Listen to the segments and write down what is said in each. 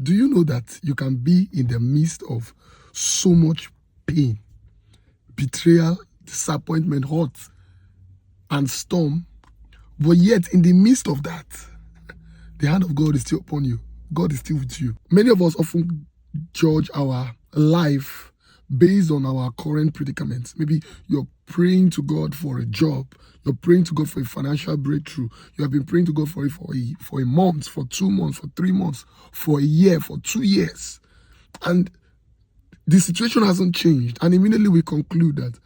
Do you know that you can be in the midst of so much pain, betrayal, disappointment, hurt, and storm, but yet in the midst of that, the hand of God is still upon you. God is still with you. Many of us often judge our life based on our current predicaments. Maybe you're praying to God for a job. You're praying to God for a financial breakthrough. You have been praying to God for it for a month, for 2 months, for 3 months, for a year, for 2 years. And the situation hasn't changed. And immediately we conclude that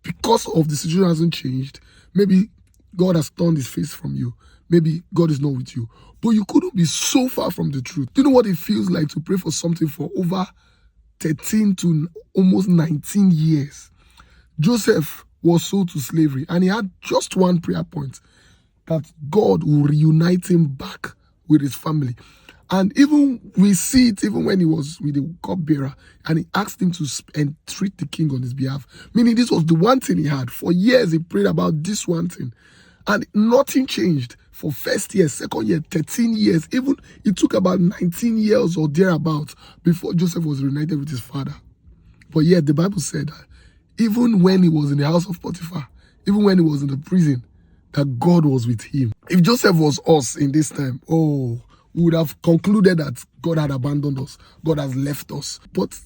because of the situation hasn't changed, maybe God has turned his face from you. Maybe God is not with you. But you couldn't be so far from the truth. Do you know what it feels like to pray for something for over 13 to almost 19 years? Joseph was sold to slavery, and he had just one prayer point, that God will reunite him back with his family. And even we see it even when he was with the cupbearer, and he asked him to entreat the king on his behalf. Meaning this was the one thing he had. For years he prayed about this one thing, and nothing changed. For first year, second year, 13 years, even it took about 19 years or thereabouts before Joseph was reunited with his father. But yet the Bible said that even when he was in the house of Potiphar, even when he was in the prison, that God was with him. If Joseph was us in this time, we would have concluded that God had abandoned us. God has left us. But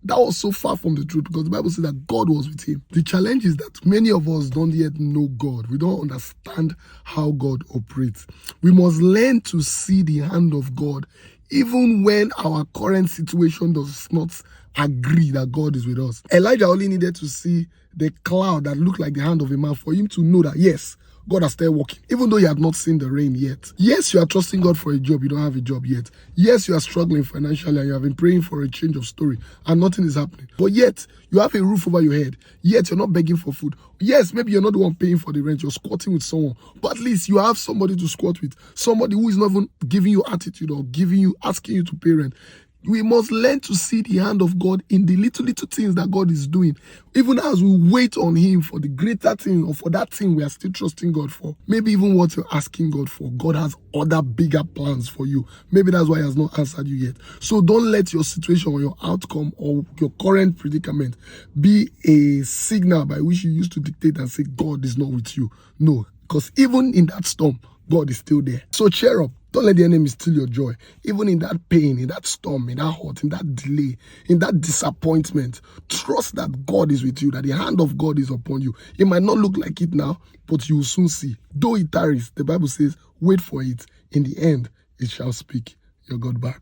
that was so far from the truth, because the Bible says that God was with him. The challenge is that many of us don't yet know God. We don't understand how God operates. We must learn to see the hand of God even when our current situation does not agree that God is with us. Elijah only needed to see the cloud that looked like the hand of a man for him to know that, yes, God has started working, even though you have not seen the rain yet. Yes, you are trusting God for a job, you don't have a job yet. Yes, you are struggling financially and you have been praying for a change of story and nothing is happening. But yet, you have a roof over your head. Yet, you're not begging for food. Yes, maybe you're not the one paying for the rent, you're squatting with someone. But at least you have somebody to squat with. Somebody who is not even giving you attitude or asking you to pay rent. We must learn to see the hand of God in the little things that God is doing. Even as we wait on him for the greater thing, or for that thing we are still trusting God for. Maybe even what you're asking God for, God has other bigger plans for you. Maybe that's why he has not answered you yet. So don't let your situation or your outcome or your current predicament be a signal by which you used to dictate and say God is not with you. No, because even in that storm, God is still there. So cheer up. Don't let the enemy steal your joy. Even in that pain, in that storm, in that hurt, in that delay, in that disappointment, trust that God is with you, that the hand of God is upon you. It might not look like it now, but you will soon see. Though it tarries, the Bible says, wait for it. In the end, it shall speak. Your God back.